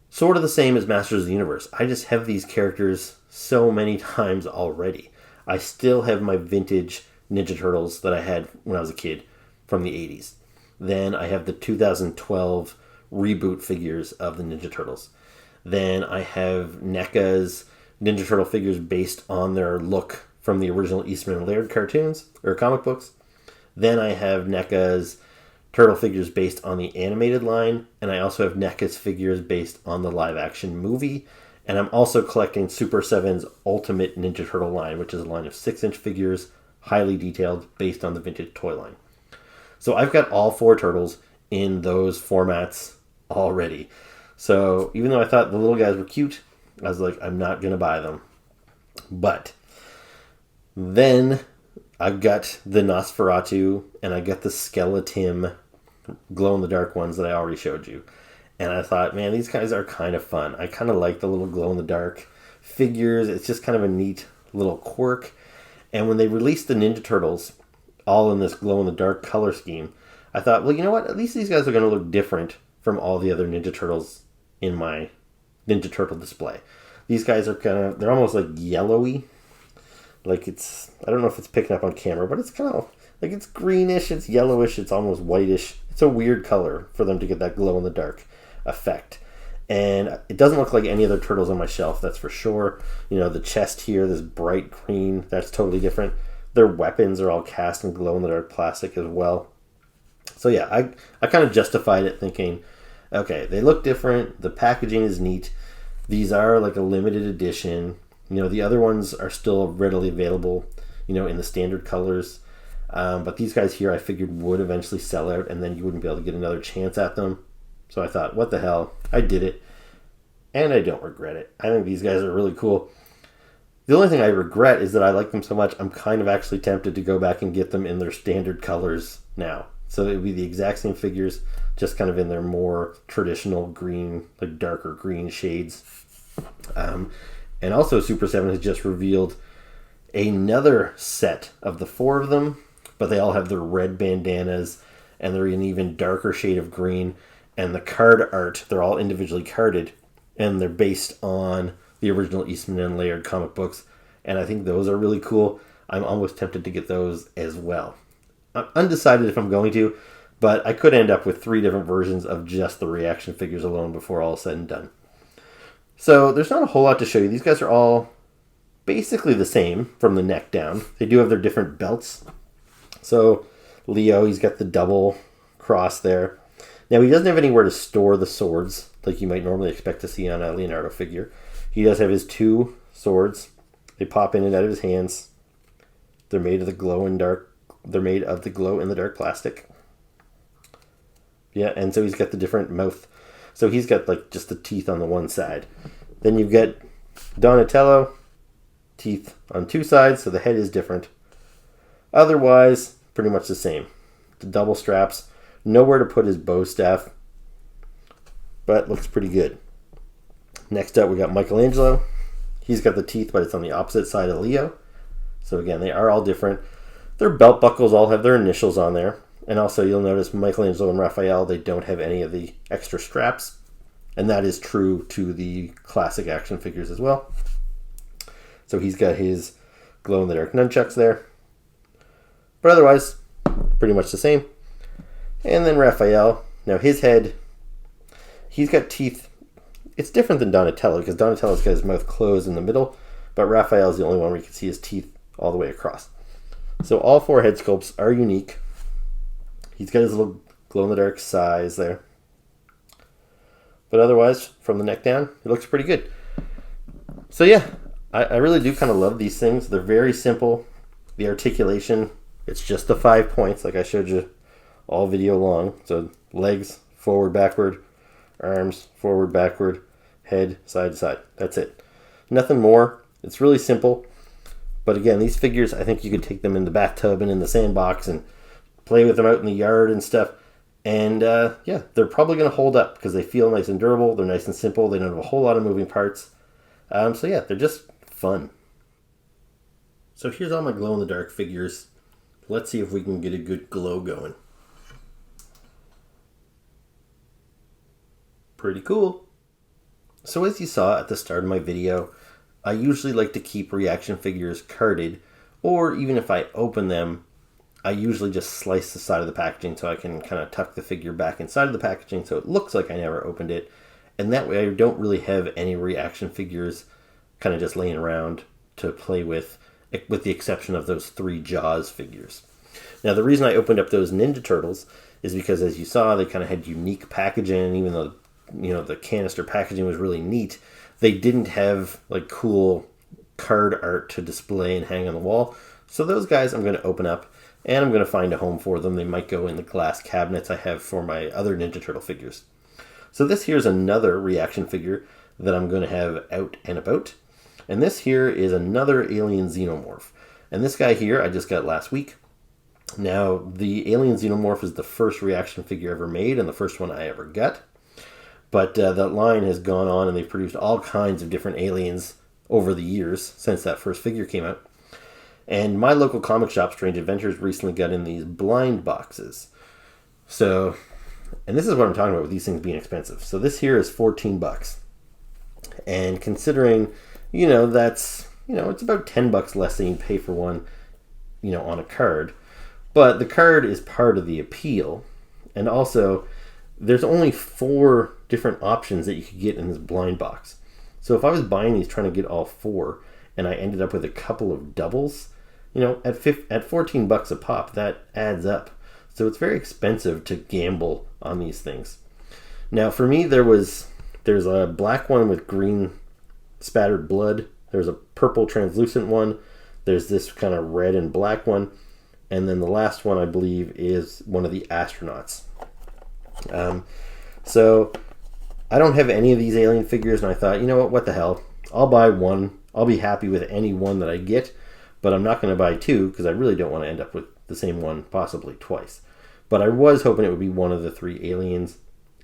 A: sort of the same as Masters of the Universe. I just have these characters so many times already. I still have my vintage Ninja Turtles that I had when I was a kid from the 80s. Then I have the 2012 reboot figures of the Ninja Turtles. Then I have NECA's Ninja Turtle figures based on their look from the original Eastman and Laird cartoons or comic books. Then I have NECA's Turtle figures based on the animated line, and I also have NECA's figures based on the live action movie. And I'm also collecting Super 7's Ultimate Ninja Turtle line, which is a line of 6-inch figures, highly detailed, based on the vintage toy line. So I've got all 4 Turtles in those formats already. So even though I thought the little guys were cute, I was like, I'm not going to buy them. But then I've got the Nosferatu, and I got the Skeletim glow-in-the-dark ones that I already showed you. And I thought, man, these guys are kind of fun. I kind of like the little glow-in-the-dark figures. It's just kind of a neat little quirk. And when they released the Ninja Turtles, all in this glow-in-the-dark color scheme, I thought, well, you know what? At least these guys are going to look different from all the other Ninja Turtles in my Ninja Turtle display. These guys are they're almost like yellowy. Like I don't know if it's picking up on camera, but it's kind of like it's greenish, it's yellowish, it's almost whitish. It's a weird color for them to get that glow-in-the-dark effect. And it doesn't look like any other Turtles on my shelf, that's for sure. The chest here, this bright green, that's totally different. Their weapons are all cast in glow-in-the-dark plastic as well. So yeah, I kind of justified it thinking, okay, they look different, the packaging is neat, these are like a limited edition, the other ones are still readily available, in the standard colors, but these guys here I figured would eventually sell out, and then you wouldn't be able to get another chance at them. So I thought, what the hell, I did it, and I don't regret it. I think these guys are really cool. The only thing I regret is that I like them so much, I'm kind of actually tempted to go back and get them in their standard colors now. So it would be the exact same figures, just kind of in their more traditional green, like darker green shades. And also Super 7 has just revealed another set of the 4 of them, but they all have their red bandanas, and they're an even darker shade of green. And the card art, they're all individually carded, and they're based on the original Eastman and Laird comic books. And I think those are really cool. I'm almost tempted to get those as well. I'm undecided if I'm going to, but I could end up with 3 different versions of just the ReAction figures alone before all is said and done. So there's not a whole lot to show you. These guys are all basically the same from the neck down. They do have their different belts. So Leo, he's got the double cross there. Now, he doesn't have anywhere to store the swords like you might normally expect to see on a Leonardo figure. He does have his 2 swords. They pop in and out of his hands. They're made of the glow-in-the-dark plastic. Yeah, and so he's got the different mouth. So he's got like just the teeth on the one side. Then you've got Donatello, teeth on 2 sides, so the head is different. Otherwise, pretty much the same. The double straps, nowhere to put his bow staff, but looks pretty good. Next up, we got Michelangelo. He's got the teeth, but it's on the opposite side of Leo. So again, they are all different. Their belt buckles all have their initials on there. And also you'll notice Michelangelo and Raphael, they don't have any of the extra straps. And that is true to the classic action figures as well. So he's got his glow-in-the-dark nunchucks there. But otherwise, pretty much the same. And then Raphael. Now his head, he's got teeth. It's different than Donatello because Donatello's got his mouth closed in the middle. But Raphael's the only one where you can see his teeth all the way across. So all 4 head sculpts are unique. He's got his little glow-in-the-dark size there. But otherwise, from the neck down, it looks pretty good. So yeah, I really do kind of love these things. They're very simple. The articulation, it's just the 5 points like I showed you all video long. So legs, forward, backward, arms, forward, backward, head, side to side. That's it. Nothing more. It's really simple. But again, these figures, I think you could take them in the bathtub and in the sandbox and play with them out in the yard and stuff. And yeah, they're probably going to hold up because they feel nice and durable. They're nice and simple. They don't have a whole lot of moving parts. So yeah, they're just fun. So here's all my glow-in-the-dark figures. Let's see if we can get a good glow going. Pretty cool. So as you saw at the start of my video, I usually like to keep ReAction figures carded, or even if I open them, I usually just slice the side of the packaging so I can kind of tuck the figure back inside of the packaging so it looks like I never opened it. And that way I don't really have any ReAction figures kind of just laying around to play with the exception of those 3 Jaws figures. Now the reason I opened up those Ninja Turtles is because, as you saw, they kind of had unique packaging. Even though, you know, the canister packaging was really neat, they didn't have like cool card art to display and hang on the wall. So those guys I'm going to open up, and I'm going to find a home for them. They might go in the glass cabinets I have for my other Ninja Turtle figures. So this here's another ReAction figure that I'm going to have out and about. And this here is another alien xenomorph. And this guy here I just got last week. Now, the alien xenomorph is the first ReAction figure ever made and the first one I ever got. But that line has gone on, and they've produced all kinds of different aliens over the years since that first figure came out. And my local comic shop, Strange Adventures, recently got in these blind boxes. So, and this is what I'm talking about with these things being expensive. So this here is $14. And considering, you know, that's, you know, it's about $10 less than you pay for one, you know, on a card. But the card is part of the appeal. And also, there's only 4 different options that you could get in this blind box. So if I was buying these trying to get all 4, and I ended up with a couple of doubles, you know, at $14 a pop, that adds up. So it's very expensive to gamble on these things. Now for me, there's a black one with green spattered blood. There's a purple translucent one. There's this kind of red and black one. And then the last one, I believe, is one of the astronauts. So I don't have any of these alien figures, and I thought, you know what the hell? I'll buy one. I'll be happy with any one that I get, but I'm not going to buy 2 because I really don't want to end up with the same one possibly twice. But I was hoping it would be one of the 3 aliens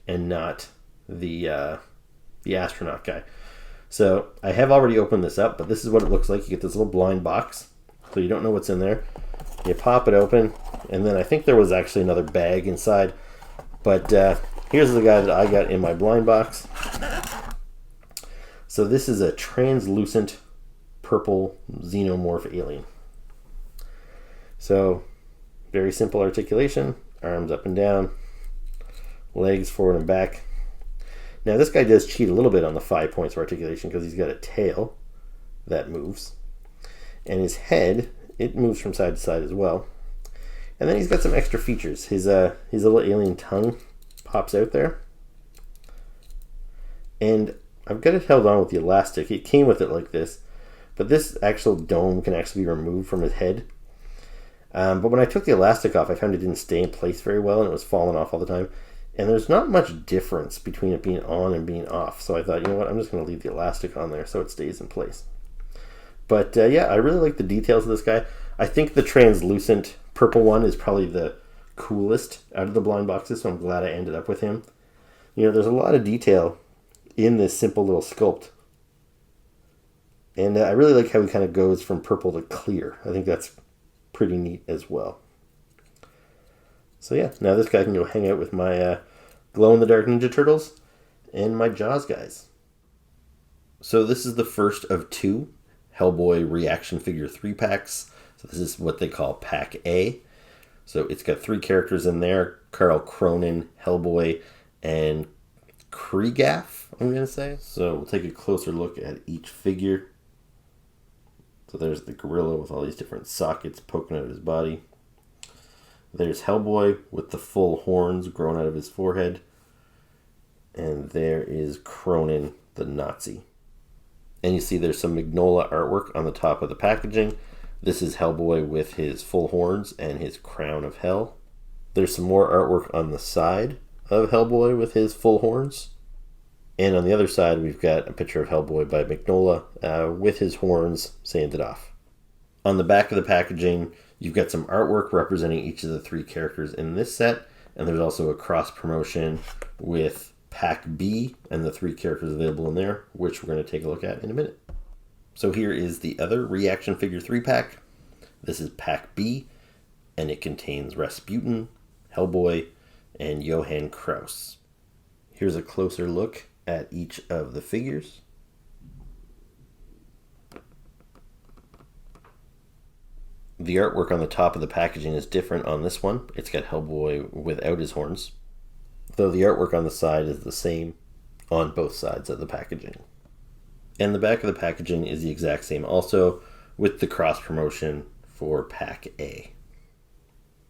A: and not the astronaut guy. So I have already opened this up, but this is what it looks like. You get this little blind box, so you don't know what's in there. You pop it open, and then I think there was actually another bag inside. But here's the guy that I got in my blind box. So this is a translucent purple xenomorph alien. So very simple articulation, arms up and down, legs forward and back. Now this guy does cheat a little bit on the 5 points of articulation because he's got a tail that moves. And his head, it moves from side to side as well. And then he's got some extra features. His little alien tongue pops out there. And I've got it held on with the elastic. It came with it like this. But this actual dome can actually be removed from his head. But when I took the elastic off, I found it didn't stay in place very well, and it was falling off all the time. And there's not much difference between it being on and being off. So I thought, you know what, I'm just going to leave the elastic on there so it stays in place. But yeah, I really like the details of this guy. I think the translucent purple one is probably the coolest out of the blind boxes, so I'm glad I ended up with him. You know, there's a lot of detail in this simple little sculpt. And I really like how he kind of goes from purple to clear. I think that's pretty neat as well. So yeah, now this guy can go hang out with my glow-in-the-dark Ninja Turtles and my Jaws guys. So this is the first of 2 Hellboy ReAction figure 3-packs. So this is what they call Pack A. So it's got 3 characters in there: Carl Cronin, Hellboy, and Kriegaf, I'm going to say. So we'll take a closer look at each figure. So there's the gorilla with all these different sockets poking out of his body. There's Hellboy with the full horns growing out of his forehead. And there is Cronin, the Nazi. And you see there's some Magnolia artwork on the top of the packaging. This is Hellboy with his full horns and his crown of hell. There's some more artwork on the side of Hellboy with his full horns. And on the other side, we've got a picture of Hellboy by Magnolia with his horns sanded off. On the back of the packaging, you've got some artwork representing each of the 3 characters in this set. And there's also a cross promotion with Pack B and the 3 characters available in there, which we're going to take a look at in a minute. So here is the other ReAction figure 3-pack. This is Pack B, and it contains Rasputin, Hellboy, and Johann Kraus. Here's a closer look at each of the figures. The artwork on the top of the packaging is different on this one. It's got Hellboy without his horns, though the artwork on the side is the same on both sides of the packaging. And the back of the packaging is the exact same also, with the cross promotion for Pack A.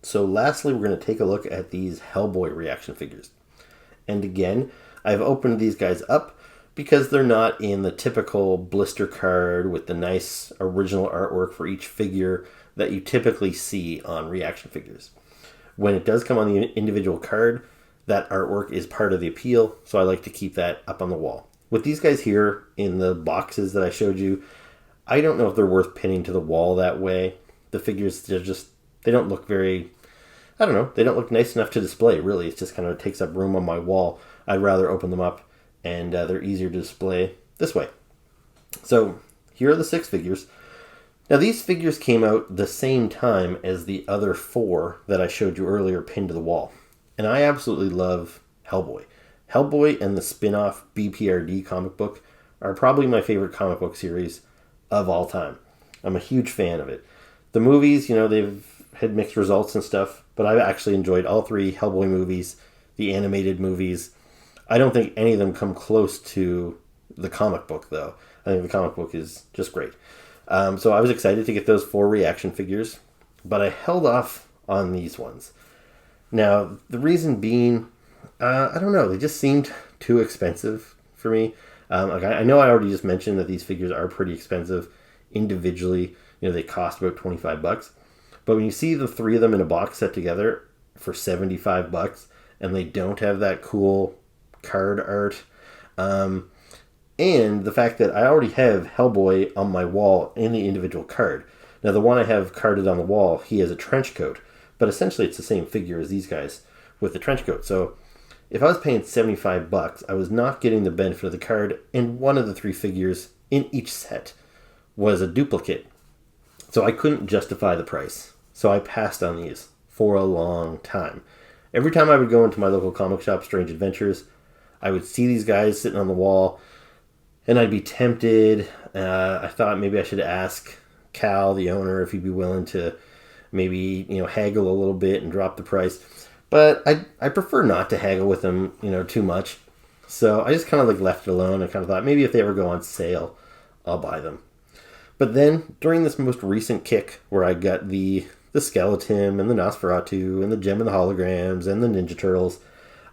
A: So lastly, we're going to take a look at these Hellboy ReAction figures. And again, I've opened these guys up because they're not in the typical blister card with the nice original artwork for each figure that you typically see on ReAction figures. When it does come on the individual card, that artwork is part of the appeal, so I like to keep that up on the wall. With these guys here in the boxes that I showed you, I don't know if they're worth pinning to the wall that way. The figures, they don't look very, I don't know, they don't look nice enough to display, really. It just kind of takes up room on my wall. I'd rather open them up, and they're easier to display this way. So here are the 6 figures. Now these figures came out the same time as the other 4 that I showed you earlier pinned to the wall. And I absolutely love Hellboy. Hellboy and the spin-off BPRD comic book are probably my favorite comic book series of all time. I'm a huge fan of it. The movies, they've had mixed results and stuff, but I've actually enjoyed all 3 Hellboy movies, the animated movies. I don't think any of them come close to the comic book, though. I think the comic book is just great. So I was excited to get those 4 ReAction figures, but I held off on these ones. Now, the reason being, I don't know, they just seemed too expensive for me. I know I already just mentioned that these figures are pretty expensive individually. They cost about $25. But when you see the 3 of them in a box set together for $75, and they don't have that cool card art, and the fact that I already have Hellboy on my wall in the individual card. Now, the one I have carded on the wall, he has a trench coat, but essentially it's the same figure as these guys with the trench coat. So if I was paying $75, I was not getting the benefit of the card, and one of the 3 figures in each set was a duplicate. So I couldn't justify the price. So I passed on these for a long time. Every time I would go into my local comic shop, Strange Adventures, I would see these guys sitting on the wall, and I'd be tempted. I thought maybe I should ask Cal, the owner, if he'd be willing to maybe, haggle a little bit and drop the price. But I prefer not to haggle with them, too much. So I just kind of left it alone. I kind of thought maybe if they ever go on sale, I'll buy them. But then during this most recent kick where I got the Skeleton and the Nosferatu and the Gem and the Holograms and the Ninja Turtles,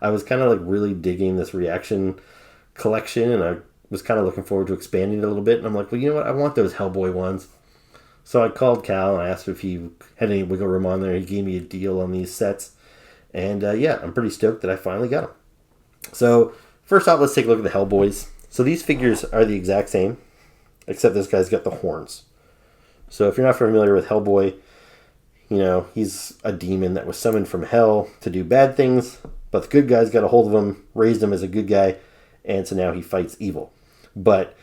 A: I was kind of really digging this ReAction collection, and I was kind of looking forward to expanding it a little bit. And I'm like, well, you know what? I want those Hellboy ones. So I called Cal and I asked if he had any wiggle room on there. He gave me a deal on these sets. And I'm pretty stoked that I finally got them. So first off, let's take a look at the Hellboys. So these figures are the exact same, except this guy's got the horns. So if you're not familiar with Hellboy, he's a demon that was summoned from hell to do bad things, but the good guys got a hold of him, raised him as a good guy, and so now he fights evil. But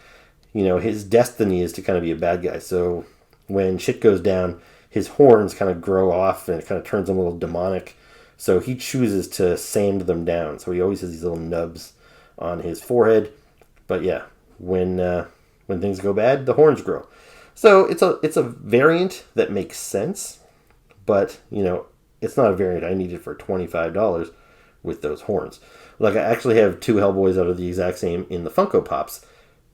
A: his destiny is to kind of be a bad guy. So when shit goes down, his horns kind of grow off and it kind of turns him a little demonic. So he chooses to sand them down. So he always has these little nubs on his forehead. But yeah, when things go bad, the horns grow. So it's a variant that makes sense, but it's not a variant I needed for $25 with those horns. Like, I actually have two Hellboys that are the exact same in the Funko Pops.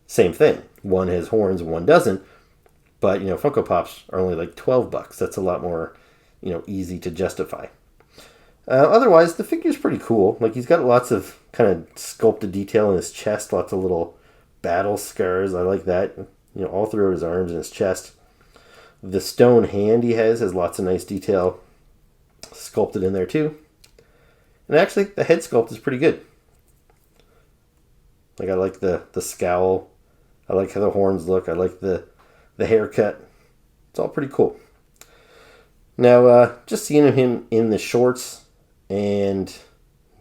A: Same thing. One has horns and one doesn't. But, Funko Pops are only like $12. That's a lot more, easy to justify. Otherwise, the figure's pretty cool. Like, he's got lots of kind of sculpted detail in his chest. Lots of little battle scars. I like that. All throughout his arms and his chest. The stone hand he has lots of nice detail sculpted in there too. And actually, the head sculpt is pretty good. Like, I like the scowl. I like how the horns look. I like the haircut. It's all pretty cool. Now, just seeing him in the shorts and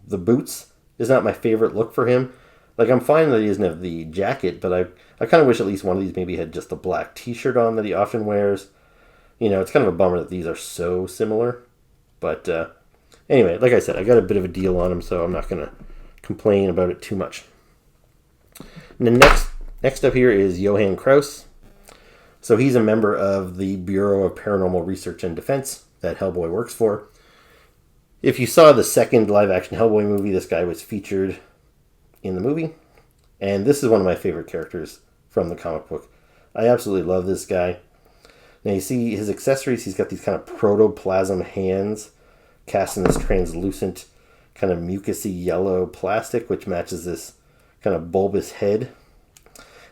A: the boots is not my favorite look for him. Like, I'm fine that he doesn't have the jacket, but I kind of wish at least one of these maybe had just a black t-shirt on that he often wears. It's kind of a bummer that these are so similar. But anyway, like I said, I got a bit of a deal on him, so I'm not going to complain about it too much. And the next up here is Johann Kraus. So he's a member of the Bureau of Paranormal Research and Defense that Hellboy works for. If you saw the second live-action Hellboy movie, this guy was featured in the movie. And this is one of my favorite characters from the comic book. I absolutely love this guy. Now you see his accessories, he's got these kind of protoplasm hands cast in this translucent kind of mucousy yellow plastic, which matches this kind of bulbous head.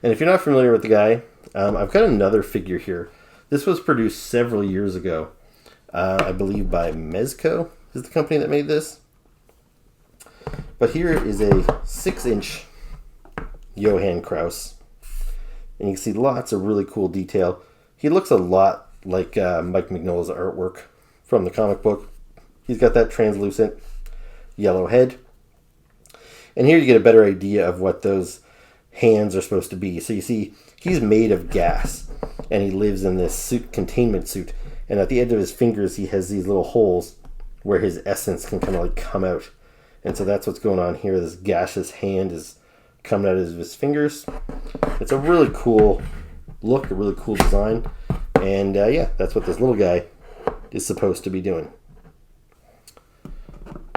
A: And if you're not familiar with the guy, I've got another figure here. This was produced several years ago, I believe by Mezco is the company that made this. But here is a 6-inch Johann Kraus. And you can see lots of really cool detail. He looks a lot like Mike Mignola's artwork from the comic book. He's got that translucent yellow head. And here you get a better idea of what those hands are supposed to be. So you see, he's made of gas. And he lives in this containment suit. And at the end of his fingers, he has these little holes where his essence can kind of like come out. And so that's what's going on here. This gaseous hand is coming out of his fingers. It's a really cool look, a really cool design. And yeah, that's what this little guy is supposed to be doing.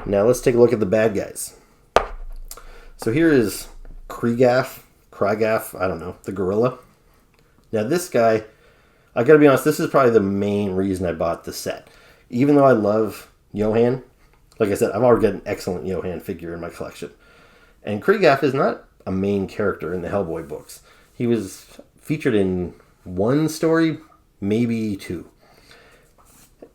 A: Now let's take a look at the bad guys. So here is Krygaf, I don't know, the gorilla. Now this guy, I gotta be honest, this is probably the main reason I bought the set. Even though I love Johann, like I said, I've already got an excellent Johann figure in my collection. And Krygaf is not a main character in the Hellboy books. He was featured in one story, maybe two.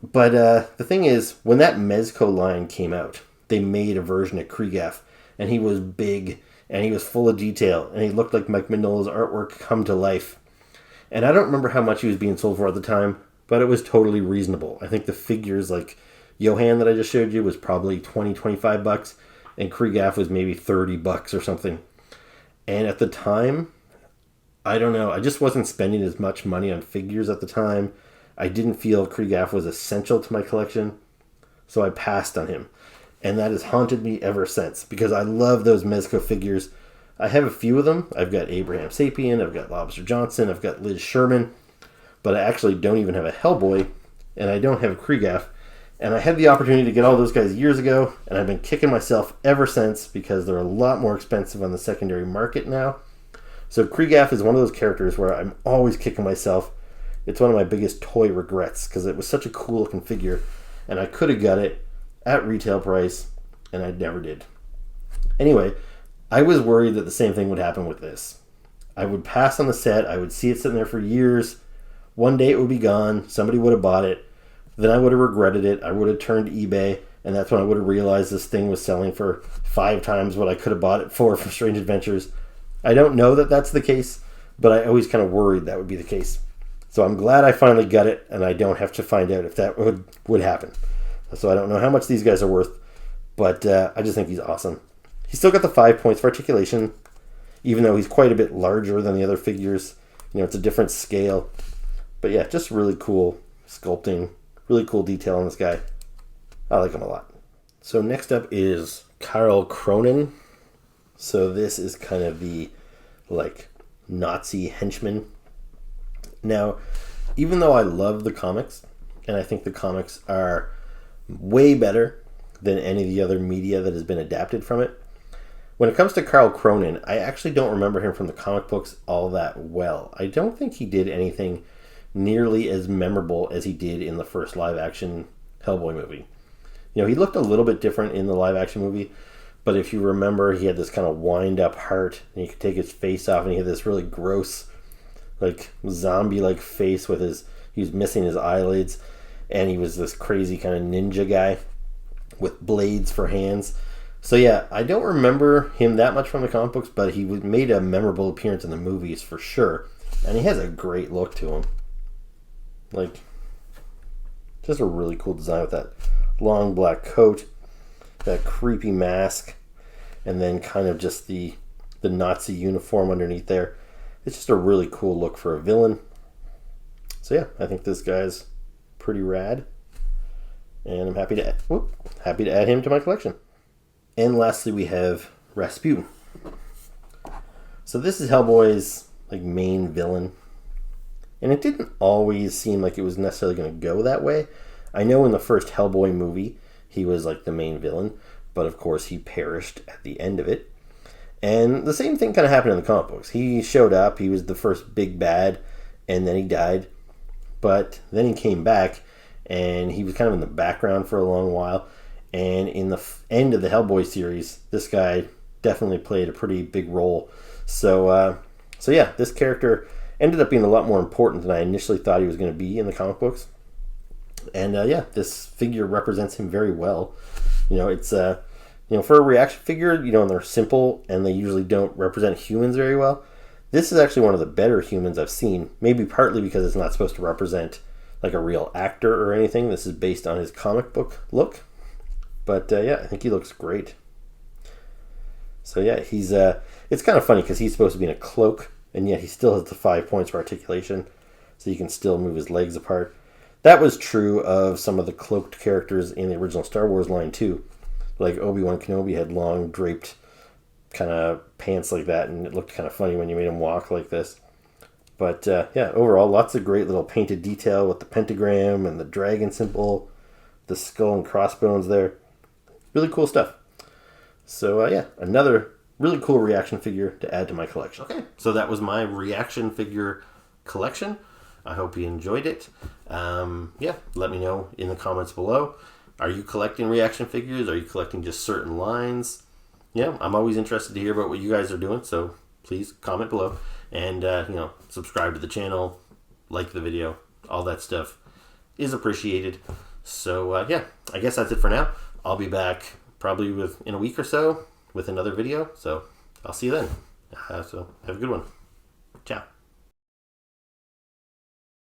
A: But the thing is, when that Mezco line came out, they made a version of Krygaf, and he was big, and he was full of detail, and he looked like Mike Mignola's artwork come to life. And I don't remember how much he was being sold for at the time, but it was totally reasonable. I think the figures like Johann that I just showed you was probably $20-25, and Krygaf was maybe $30 or something. And at the time, I don't know, I just wasn't spending as much money on figures at the time. I didn't feel Krygaf was essential to my collection, so I passed on him. And that has haunted me ever since, because I love those Mezco figures. I have a few of them. I've got Abraham Sapien, I've got Lobster Johnson, I've got Liz Sherman, but I actually don't even have a Hellboy, and I don't have a Krygaf. And I had the opportunity to get all those guys years ago, and I've been kicking myself ever since because they're a lot more expensive on the secondary market now. So Krygaf is one of those characters where I'm always kicking myself. It's one of my biggest toy regrets because it was such a cool looking figure, and I could have got it at retail price, and I never did. Anyway, I was worried that the same thing would happen with this. I would pass on the set, I would see it sitting there for years, one day it would be gone, somebody would have bought it, then I would have regretted it, I would have turned to eBay, and that's when I would have realized this thing was selling for 5 times what I could have bought it for Strange Adventures. I don't know that that's the case, but I always kind of worried that would be the case. So I'm glad I finally got it, and I don't have to find out if that would happen. So I don't know how much these guys are worth, but I just think he's awesome. He's still got the 5 points for articulation. even though he's quite a bit larger than the other figures. You know, it's a different scale. But yeah, just really cool sculpting, really cool detail on this guy. I like him a lot. So next up is Karl Cronin. So this is kind of the like Nazi henchman. Now, even though I love the comics, and I think the comics are way better than any of the other media that has been adapted from it, when it comes to Karl Cronin, I actually don't remember him from the comic books all that well. I don't think he did anything nearly as memorable as he did in the first live-action Hellboy movie. You know, he looked a little bit different in the live-action movie, but if you remember, he had this kind of wind-up heart, and you could take his face off, and he had this really gross, like, zombie-like face with his... He was missing his eyelids, and he was this crazy kind of ninja guy with blades for hands. So yeah, I don't remember him that much from the comic books, but he made a memorable appearance in the movies for sure. And he has a great look to him. Like, just a really cool design with that long black coat, that creepy mask, and then kind of just the Nazi uniform underneath there. It's just a really cool look for a villain. So yeah, I think this guy's pretty rad, and I'm happy to add him to my collection. And lastly, we have Rasputin. So this is Hellboy's like main villain, and it didn't always seem like it was necessarily going to go that way. I know in the first Hellboy movie, he was like the main villain, but of course he perished at the end of it. And the same thing kind of happened in the comic books. He showed up, he was the first big bad, and then he died. But then he came back, and he was kind of in the background for a long while. And in the end of the Hellboy series, this guy definitely played a pretty big role. So yeah, this character ended up being a lot more important than I initially thought he was going to be in the comic books. And yeah, this figure represents him very well. You know, it's for a reaction figure, you know, and they're simple and they usually don't represent humans very well. This is actually one of the better humans I've seen, maybe partly because it's not supposed to represent like a real actor or anything. This is based on his comic book look. But yeah, I think he looks great. So yeah, he's it's kind of funny because he's supposed to be in a cloak, and yet he still has the 5 points for articulation, so you can still move his legs apart. That was true of some of the cloaked characters in the original Star Wars line too. Like Obi-Wan Kenobi had long draped kind of pants like that, and it looked kind of funny when you made him walk like this. But yeah, overall, lots of great little painted detail with the pentagram and the dragon symbol, the skull and crossbones there. Really cool stuff. So yeah, another really cool reaction figure to add to my collection. Okay, so that was my reaction figure collection. I hope you enjoyed it. Yeah, let me know in the comments below. Are you collecting reaction figures? Are you collecting just certain lines? Yeah, I'm always interested to hear about what you guys are doing, so please comment below. And, subscribe to the channel, like the video, all that stuff is appreciated. So, yeah, I guess that's it for now. I'll be back probably in a week or so with another video, so I'll see you then. So have a good one. Ciao.